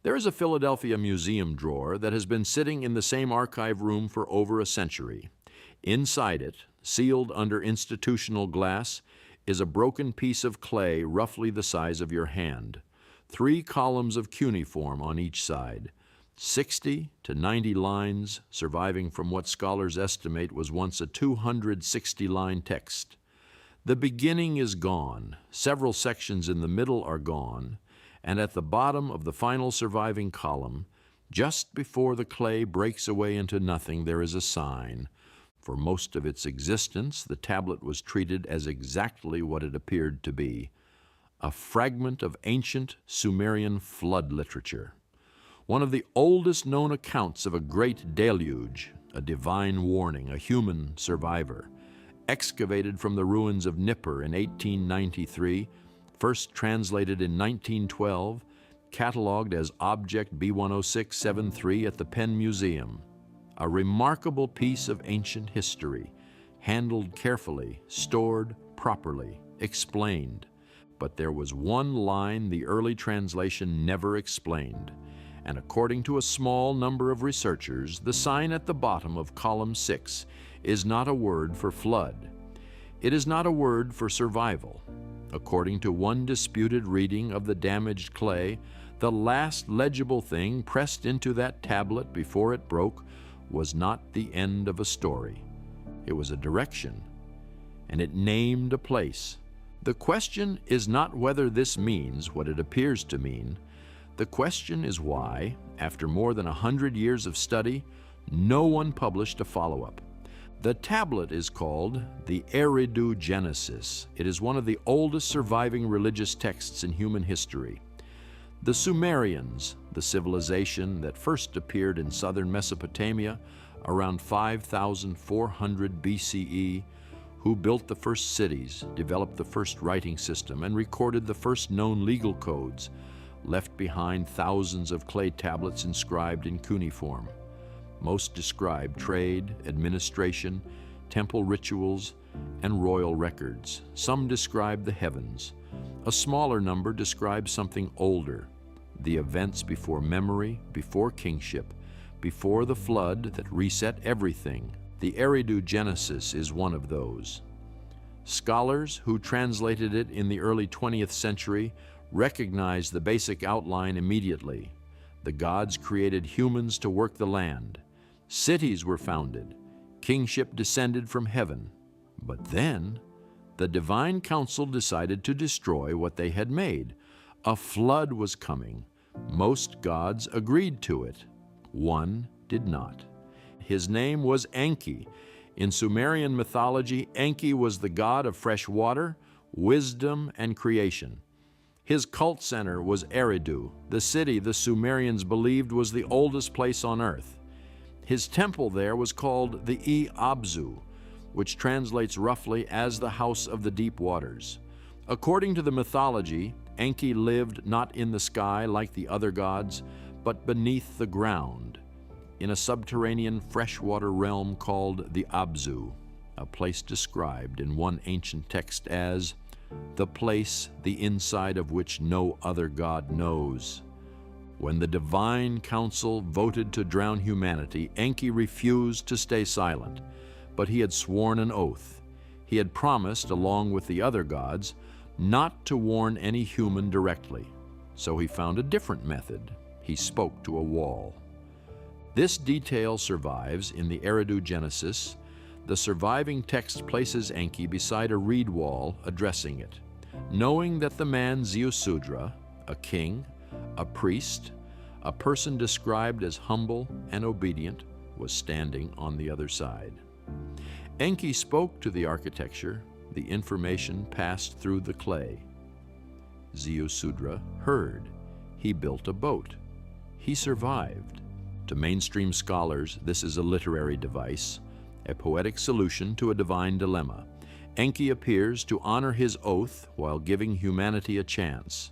There is a Philadelphia museum drawer that has been sitting in the same archive room for over a century. Inside it, sealed under institutional glass, is a broken piece of clay roughly the size of your hand, 3 columns of cuneiform on each side, 60 to 90 lines surviving from what scholars estimate was once a 260-line text. The beginning is gone, several sections in the middle are gone, and at the bottom of the final surviving column, just before the clay breaks away into nothing, there is a sign. For most of its existence, the tablet was treated as exactly what it appeared to be, a fragment of ancient Sumerian flood literature. One of the oldest known accounts of a great deluge, a divine warning, a human survivor, excavated from the ruins of Nippur in 1893, first translated in 1912, catalogued as Object B10673 at the Penn Museum. A remarkable piece of ancient history, handled carefully, stored properly, explained. But there was one line the early translation never explained, and according to a small number of researchers, the sign at the bottom of column 6 is not a word for flood. It is not a word for survival. According to one disputed reading of the damaged clay, the last legible thing pressed into that tablet before it broke was not the end of a story. It was a direction, and it named a place. The question is not whether this means what it appears to mean. The question is why, after more than 100 years of study, no one published a follow-up. The tablet is called the Eridu Genesis. It is one of the oldest surviving religious texts in human history. The Sumerians, the civilization that first appeared in southern Mesopotamia around 5,400 BCE, who built the first cities, developed the first writing system, and recorded the first known legal codes, left behind thousands of clay tablets inscribed in cuneiform. Most describe trade, administration, temple rituals, and royal records. Some describe the heavens. A smaller number describe something older, the events before memory, before kingship, before the flood that reset everything. The Eridu Genesis is one of those. Scholars who translated it in the early 20th century recognized the basic outline immediately. The gods created humans to work the land. Cities were founded. Kingship descended from heaven. But then, the divine council decided to destroy what they had made. A flood was coming. Most gods agreed to it. One did not. His name was Enki. In Sumerian mythology, Enki was the god of fresh water, wisdom, and creation. His cult center was Eridu, the city the Sumerians believed was the oldest place on earth. His temple there was called the Abzu, which translates roughly as the house of the deep waters. According to the mythology, Enki lived not in the sky like the other gods, but beneath the ground, in a subterranean freshwater realm called the Abzu, a place described in one ancient text as the place the inside of which no other god knows. When the divine council voted to drown humanity, Enki refused to stay silent, but he had sworn an oath. He had promised, along with the other gods, not to warn any human directly. So he found a different method. He spoke to a wall. This detail survives in the Eridu Genesis. The surviving text places Enki beside a reed wall addressing it, knowing that the man Ziusudra, a king, a priest, a person described as humble and obedient, was standing on the other side. Enki spoke to the architecture. The information passed through the clay. Ziusudra heard. He built a boat. He survived. To mainstream scholars, this is a literary device, a poetic solution to a divine dilemma. Enki appears to honor his oath while giving humanity a chance.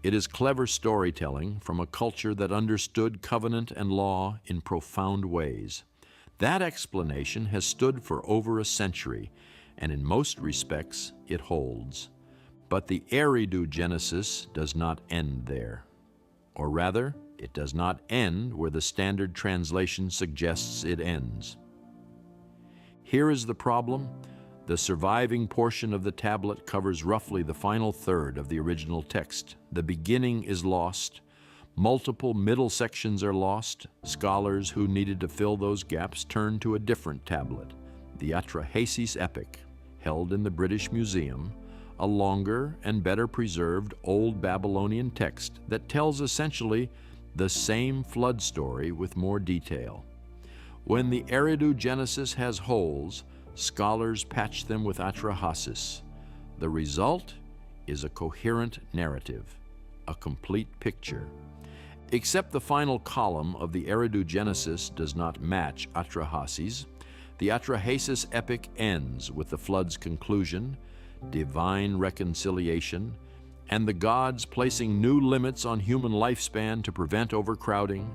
It is clever storytelling from a culture that understood covenant and law in profound ways. That explanation has stood for over a century, and in most respects it holds. But the Eridu Genesis does not end there. Or rather, it does not end where the standard translation suggests it ends. Here is the problem. The surviving portion of the tablet covers roughly the final third of the original text. The beginning is lost. Multiple middle sections are lost. Scholars who needed to fill those gaps turned to a different tablet, the Atrahasis epic, held in the British Museum, a longer and better preserved Old Babylonian text that tells essentially the same flood story with more detail. When the Eridu Genesis has holes, scholars patch them with Atrahasis. The result is a coherent narrative, a complete picture. Except the final column of the Eridu Genesis does not match Atrahasis, the Atrahasis epic ends with the flood's conclusion, divine reconciliation, and the gods placing new limits on human lifespan to prevent overcrowding.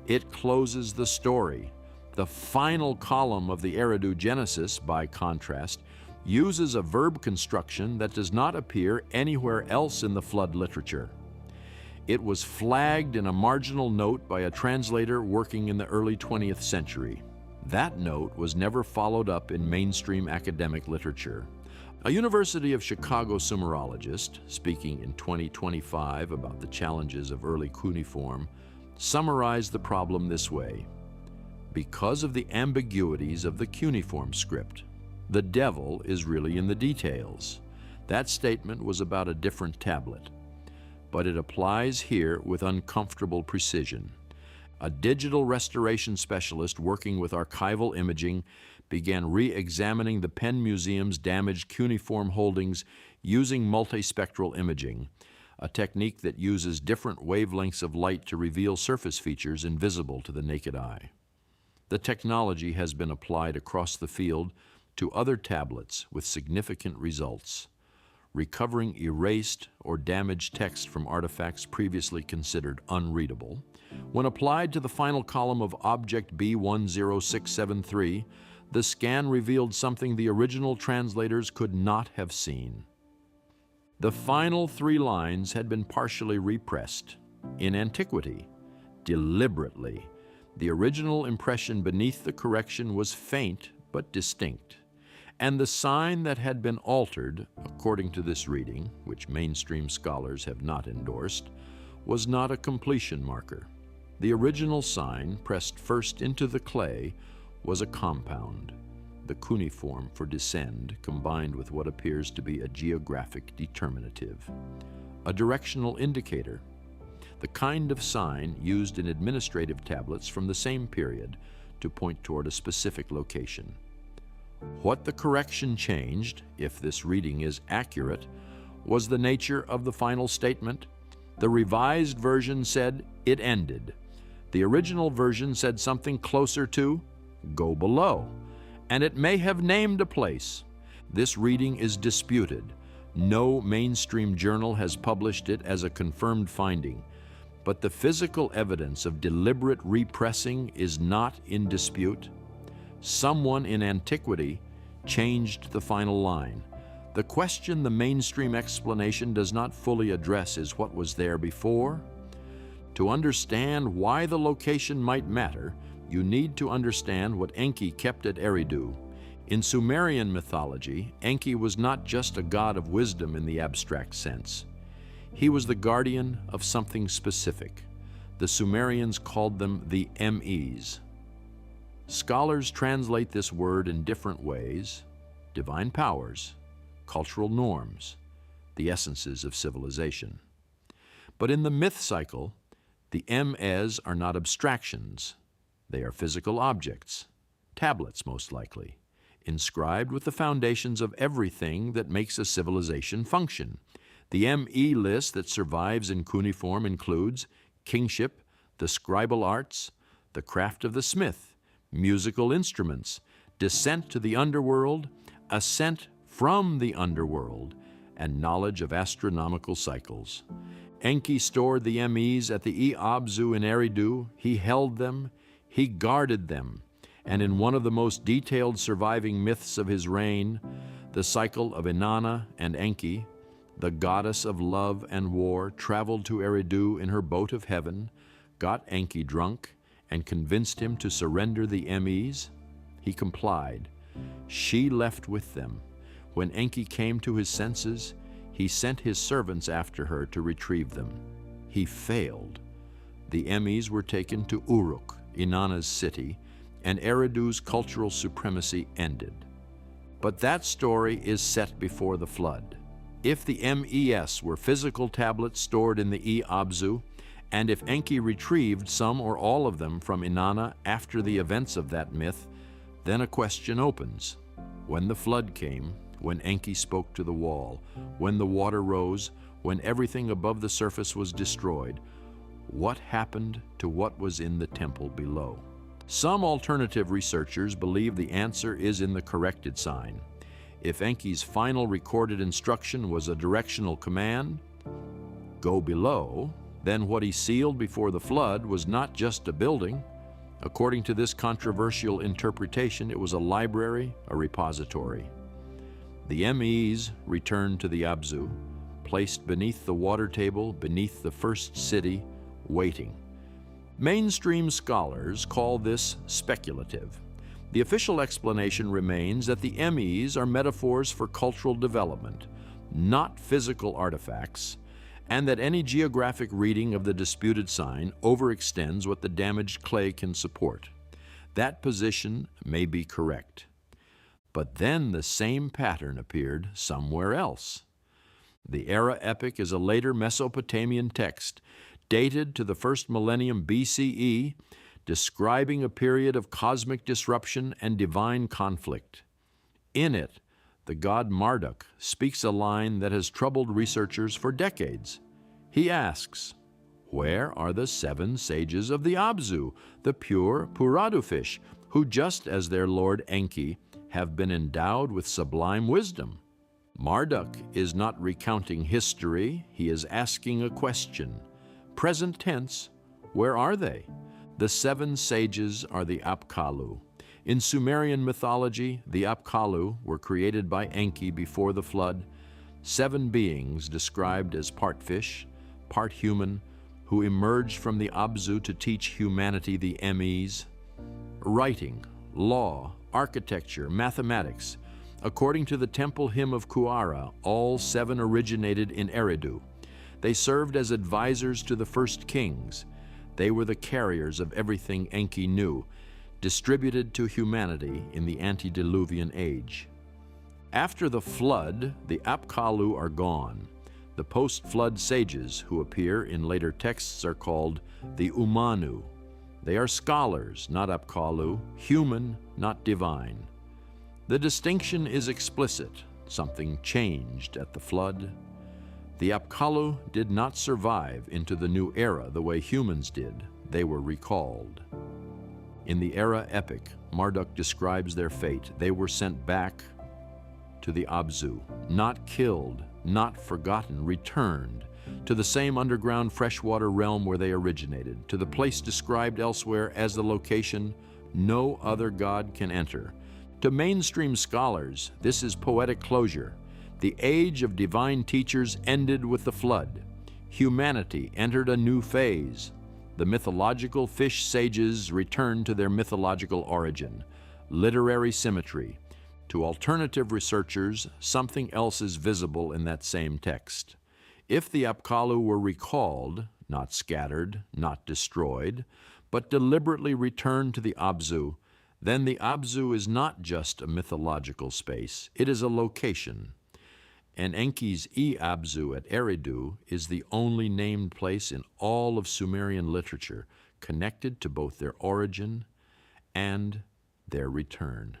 It closes the story. The final column of the Eridu Genesis, by contrast, uses a verb construction that does not appear anywhere else in the flood literature. It was flagged in a marginal note by a translator working in the early 20th century. That note was never followed up in mainstream academic literature. A University of Chicago Sumerologist, speaking in 2025 about the challenges of early cuneiform, summarized the problem this way: because of the ambiguities of the cuneiform script, the devil is really in the details. That statement was about a different tablet, but it applies here with uncomfortable precision. A digital restoration specialist working with archival imaging began re-examining the Penn Museum's damaged cuneiform holdings using multispectral imaging, a technique that uses different wavelengths of light to reveal surface features invisible to the naked eye. The technology has been applied across the field to other tablets with significant results, recovering erased or damaged text from artifacts previously considered unreadable. When applied to the final column of Object B10673, the scan revealed something the original translators could not have seen. The final 3 lines had been partially repressed. In antiquity, deliberately, the original impression beneath the correction was faint but distinct, and the sign that had been altered, according to this reading, which mainstream scholars have not endorsed, was not a completion marker. The original sign, pressed first into the clay, was a compound, the cuneiform for descend, combined with what appears to be a geographic determinative, a directional indicator, the kind of sign used in administrative tablets from the same period to point toward a specific location. What the correction changed, if this reading is accurate, was the nature of the final statement. The revised version said it ended. The original version said something closer to go below, and it may have named a place. This reading is disputed. No mainstream journal has published it as a confirmed finding, but the physical evidence of deliberate repressing is not in dispute. Someone in antiquity changed the final line. The question the mainstream explanation does not fully address is what was there before. To understand why the location might matter, you need to understand what Enki kept at Eridu. In Sumerian mythology, Enki was not just a god of wisdom in the abstract sense. He was the guardian of something specific. The Sumerians called them the Mes. Scholars translate this word in different ways: divine powers, cultural norms, the essences of civilization. But in the myth cycle, the Mes are not abstractions. They are physical objects, tablets most likely, inscribed with the foundations of everything that makes a civilization function. The ME list that survives in cuneiform includes kingship, the scribal arts, the craft of the smith, musical instruments, descent to the underworld, ascent from the underworld, and knowledge of astronomical cycles. Enki stored the Mes at the Abzu in Eridu. He held them, he guarded them, and in one of the most detailed surviving myths of his reign, the cycle of Inanna and Enki, the goddess of love and war, traveled to Eridu in her boat of heaven, got Enki drunk, and convinced him to surrender the Mes. He complied. She left with them. When Enki came to his senses, he sent his servants after her to retrieve them. He failed. The Mes were taken to Uruk, Inanna's city, and Eridu's cultural supremacy ended. But that story is set before the flood. If the Mes were physical tablets stored in the Abzu, and if Enki retrieved some or all of them from Inanna after the events of that myth, then a question opens. When the flood came, when Enki spoke to the wall, when the water rose, when everything above the surface was destroyed, what happened to what was in the temple below? Some alternative researchers believe the answer is in the corrected sign. If Enki's final recorded instruction was a directional command, go below, then what he sealed before the flood was not just a building. According to this controversial interpretation, it was a library, a repository. The Mes returned to the Abzu, placed beneath the water table, beneath the first city, waiting. Mainstream scholars call this speculative. The official explanation remains that the Mes are metaphors for cultural development, not physical artifacts, and that any geographic reading of the disputed sign overextends what the damaged clay can support. That position may be correct. But then the same pattern appeared somewhere else. The Era epic is a later Mesopotamian text dated to the first millennium BCE, describing a period of cosmic disruption and divine conflict. In it, the god Marduk speaks a line that has troubled researchers for decades. He asks, "Where are the 7 sages of the Abzu, the pure Puradu fish, who just as their lord Enki have been endowed with sublime wisdom?" Marduk is not recounting history, he is asking a question. Present tense, where are they? The 7 sages are the Apkallu. In Sumerian mythology, the Apkallu were created by Enki before the flood, 7 beings described as part fish, part human, who emerged from the Abzu to teach humanity the Mes. Writing, law, architecture, mathematics. According to the temple hymn of Kuara, all 7 originated in Eridu. They served as advisors to the first kings. They were the carriers of everything Enki knew, distributed to humanity in the antediluvian age. After the flood, the Apkallu are gone. The post-flood sages who appear in later texts are called the Umanu. They are scholars, not Apkallu, human, not divine. The distinction is explicit. Something changed at the flood. The Apkallu did not survive into the new era the way humans did. They were recalled. In the Era epic, Marduk describes their fate. They were sent back to the Abzu, not killed, not forgotten, returned to the same underground freshwater realm where they originated, to the place described elsewhere as the location no other god can enter. To mainstream scholars, this is poetic closure. The age of divine teachers ended with the flood. Humanity entered a new phase. The mythological fish sages returned to their mythological origin. Literary symmetry. To alternative researchers, something else is visible in that same text. If the Apkallu were recalled, not scattered, not destroyed, but deliberately returned to the Abzu, then the Abzu is not just a mythological space, it is a location. And Enki's Abzu at Eridu is the only named place in all of Sumerian literature connected to both their origin and their return.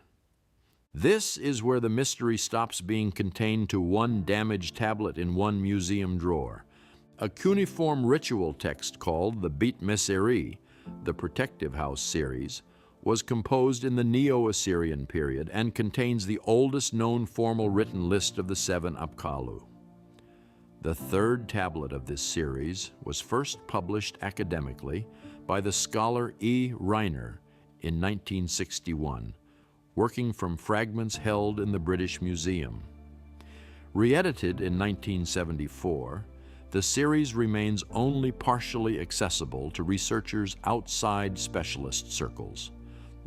This is where the mystery stops being contained to one damaged tablet in one museum drawer. A cuneiform ritual text called the Beit Meseri, the Protective House series, was composed in the Neo-Assyrian period and contains the oldest known formal written list of the 7 Apkallu. The 3rd tablet of this series was first published academically by the scholar E. Reiner in 1961, working from fragments held in the British Museum. Re-edited in 1974, the series remains only partially accessible to researchers outside specialist circles.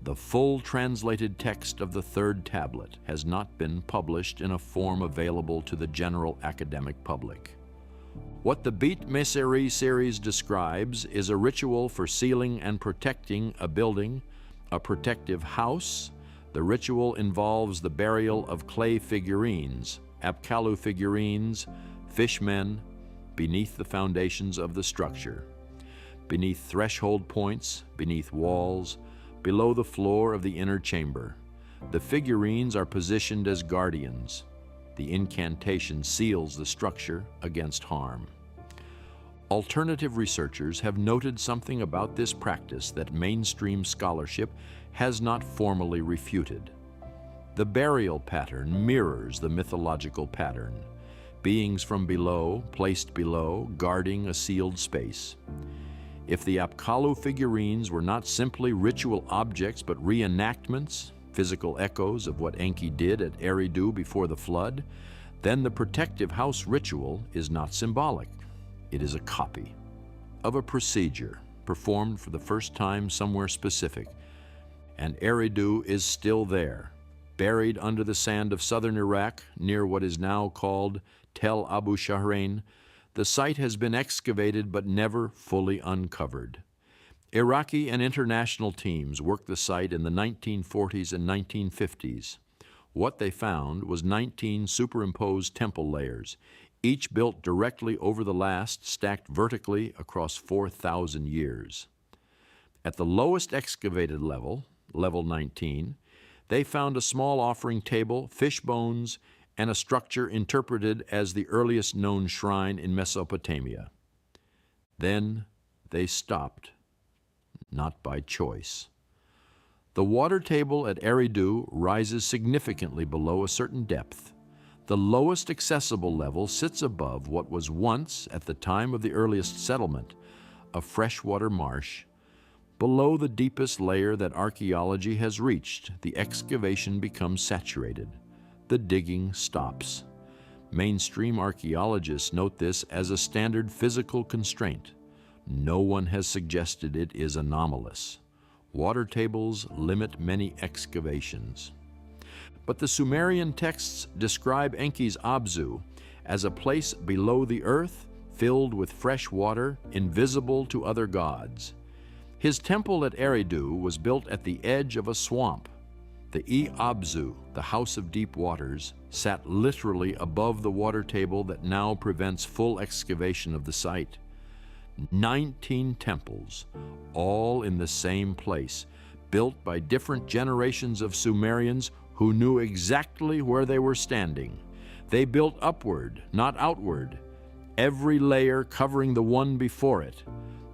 The full translated text of the third tablet has not been published in a form available to the general academic public. What the Beit Meseri series describes is a ritual for sealing and protecting a building, a protective house. The ritual involves the burial of clay figurines, Abzu figurines, fishmen, beneath the foundations of the structure, beneath threshold points, beneath walls, below the floor of the inner chamber. The figurines are positioned as guardians. The incantation seals the structure against harm. Alternative researchers have noted something about this practice that mainstream scholarship has not formally refuted. The burial pattern mirrors the mythological pattern. Beings from below, placed below, guarding a sealed space. If the Abzu figurines were not simply ritual objects but reenactments, physical echoes of what Enki did at Eridu before the flood, then the protective house ritual is not symbolic. It is a copy of a procedure performed for the first time somewhere specific, and Eridu is still there, buried under the sand of southern Iraq near what is now called Tel Abu Shahrain. The site has been excavated but never fully uncovered. Iraqi and international teams worked the site in the 1940s and 1950s. What they found was 19 superimposed temple layers, each built directly over the last, stacked vertically across 4,000 years. At the lowest excavated level, level 19, they found a small offering table, fish bones, and a structure interpreted as the earliest known shrine in Mesopotamia. Then they stopped, not by choice. The water table at Eridu rises significantly below a certain depth. The lowest accessible level sits above what was once, at the time of the earliest settlement, a freshwater marsh. Below the deepest layer that archaeology has reached, the excavation becomes saturated. The digging stops. Mainstream archaeologists note this as a standard physical constraint. No one has suggested it is anomalous. Water tables limit many excavations. But the Sumerian texts describe Enki's Abzu as a place below the earth, filled with fresh water, invisible to other gods. His temple at Eridu was built at the edge of a swamp. The Abzu, the House of Deep Waters, sat literally above the water table that now prevents full excavation of the site. 19 temples, all in the same place, built by different generations of Sumerians who knew exactly where they were standing. They built upward, not outward, every layer covering the one before it.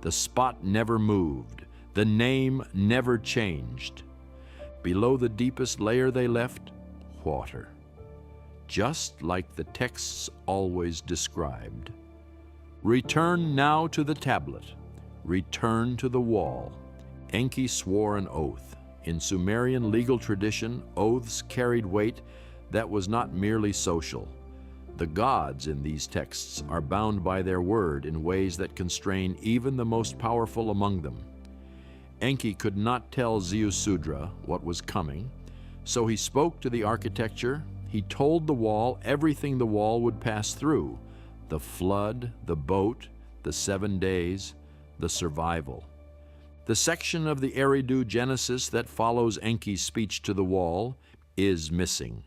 The spot never moved. The name never changed. Below the deepest layer they left, water, just like the texts always described. Return now to the tablet. Return to the wall. Enki swore an oath. In Sumerian legal tradition, oaths carried weight that was not merely social. The gods in these texts are bound by their word in ways that constrain even the most powerful among them. Enki could not tell Ziusudra what was coming, so he spoke to the architecture. He told the wall everything the wall would pass through: the flood, the boat, the 7 days, the survival. The section of the Eridu Genesis that follows Enki's speech to the wall is missing.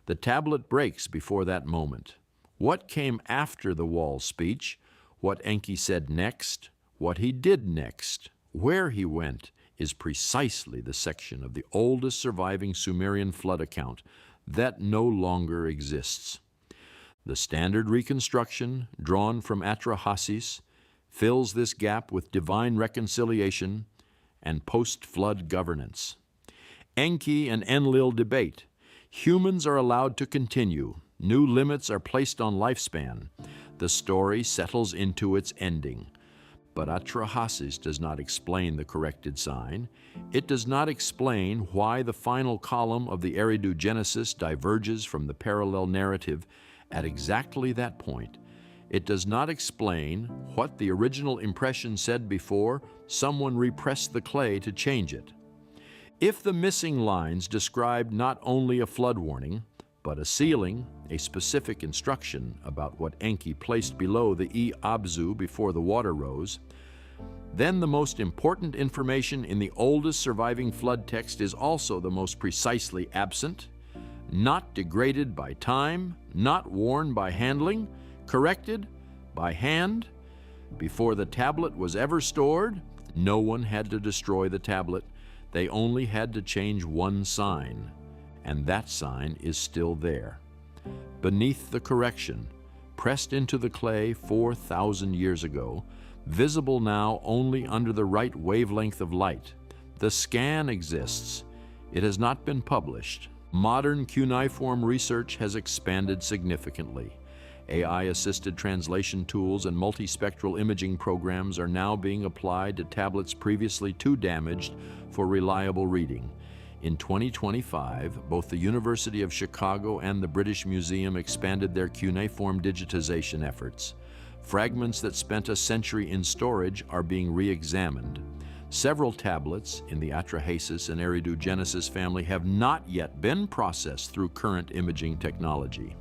The tablet breaks before that moment. What came after the wall speech, what Enki said next, what he did next, where he went, is precisely the section of the oldest surviving Sumerian flood account that no longer exists. The standard reconstruction, drawn from Atrahasis, fills this gap with divine reconciliation and post-flood governance. Enki and Enlil debate. Humans are allowed to continue. New limits are placed on lifespan. The story settles into its ending. But Atrahasis does not explain the corrected sign. It does not explain why the final column of the Eridu Genesis diverges from the parallel narrative At exactly that point, it does not explain what the original impression said before someone repressed the clay to change it. If the missing lines described not only a flood warning, but a sealing, a specific instruction about what Enki placed below the Abzu before the water rose, then the most important information in the oldest surviving flood text is also the most precisely absent, not degraded by time, not worn by handling, corrected by hand. Before the tablet was ever stored, no one had to destroy the tablet. They only had to change one sign, and that sign is still there. Beneath the correction, pressed into the clay 4,000 years ago, visible now only under the right wavelength of light. The scan exists. It has not been published. Modern cuneiform research has expanded significantly. AI-assisted translation tools and multispectral imaging programs are now being applied to tablets previously too damaged for reliable reading. In 2025, both the University of Chicago and the British Museum expanded their cuneiform digitization efforts. Fragments that spent a century in storage are being re-examined. Several tablets in the Atrahasis and Eridu Genesis family have not yet been processed through current imaging technology.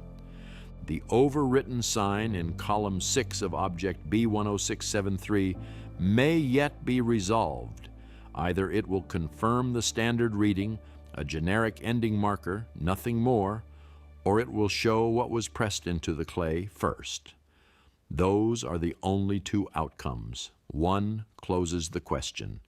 The overwritten sign in column 6 of object B10673 may yet be resolved. Either it will confirm the standard reading, a generic ending marker, nothing more, or it will show what was pressed into the clay first. Those are the only two outcomes. One closes the question.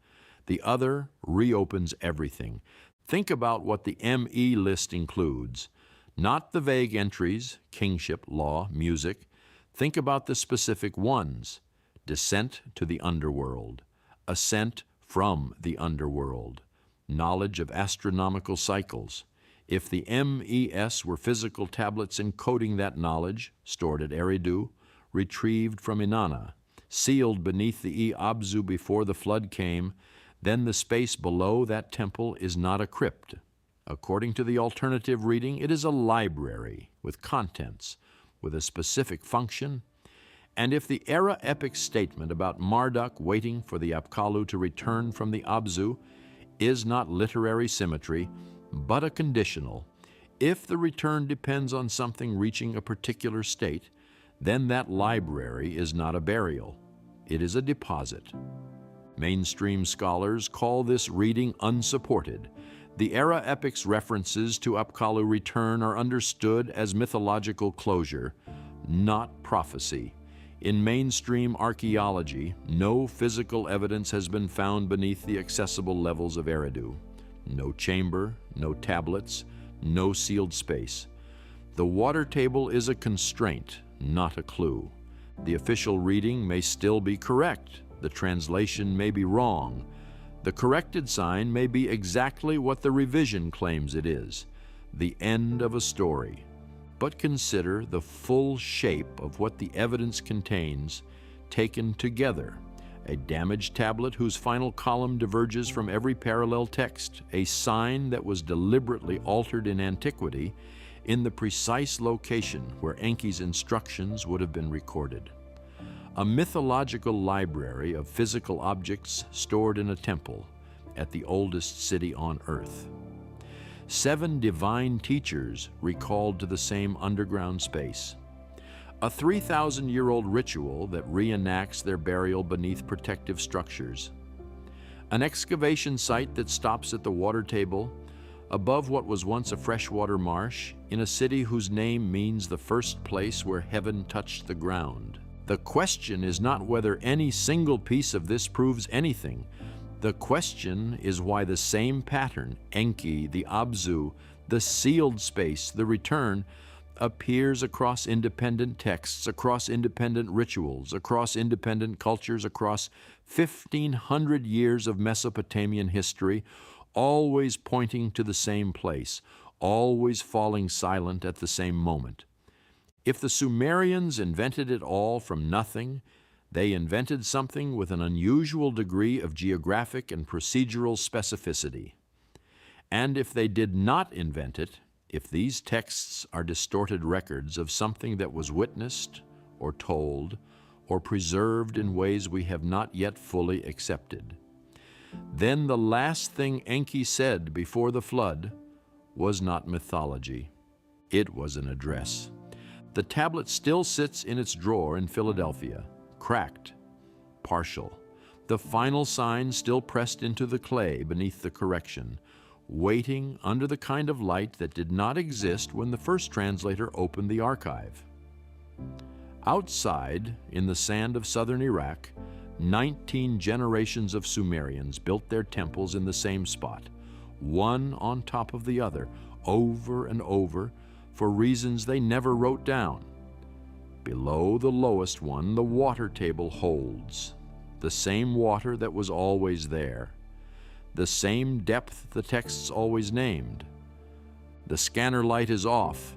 The other reopens everything. Think about what the ME list includes. Not the vague entries, kingship, law, music. Think about the specific ones. Descent to the underworld. Ascent from the underworld. Knowledge of astronomical cycles. If the MES were physical tablets encoding that knowledge, stored at Eridu, retrieved from Inanna, sealed beneath the Abzu before the flood came, then the space below that temple is not a crypt. According to the alternative reading, it is a library with contents, with a specific function. And if the era epic statement about Marduk waiting for the Apkallu to return from the Abzu is not literary symmetry, but a conditional, if the return depends on something reaching a particular state, then that library is not a burial. It is a deposit. Mainstream scholars call this reading unsupported. The era epic's references to Apkallu return are understood as mythological closure, not prophecy. In mainstream archaeology, no physical evidence has been found beneath the accessible levels of Eridu. No chamber, no tablets, no sealed space. The water table is a constraint, not a clue. The official reading may still be correct. The translation may be wrong. The corrected sign may be exactly what the revision claims it is, the end of a story. But consider the full shape of what the evidence contains, taken together. A damaged tablet whose final column diverges from every parallel text, a sign that was deliberately altered in antiquity in the precise location where Enki's instructions would have been recorded. A mythological library of physical objects stored in a temple at the oldest city on earth. 7 divine teachers recalled to the same underground space. A 3,000-year-old ritual that reenacts their burial beneath protective structures. An excavation site that stops at the water table above what was once a freshwater marsh in a city whose name means the first place where heaven touched the ground. The question is not whether any single piece of this proves anything. The question is why the same pattern, Enki, the Abzu, the sealed space, the return, appears across independent texts, across independent rituals, across independent cultures, across 1,500 years of Mesopotamian history, always pointing to the same place, always falling silent at the same moment. If the Sumerians invented it all from nothing, they invented something with an unusual degree of geographic and procedural specificity. And if they did not invent it, If these texts are distorted records of something that was witnessed or told or preserved in ways we have not yet fully accepted, then the last thing Enki said before the flood was not mythology. It was an address. The tablet still sits in its drawer in Philadelphia, cracked, partial, the final sign still pressed into the clay beneath the correction, waiting under the kind of light that did not exist when the first translator opened the archive. Outside, in the sand of southern Iraq, 19 generations of Sumerians built their temples in the same spot, one on top of the other, over and over, for reasons they never wrote down. Below the lowest one, the water table holds, the same water that was always there, the same depth the texts always named. The scanner light is off,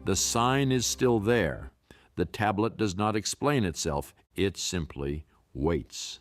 the sign is still there. The tablet does not explain itself, it simply waits.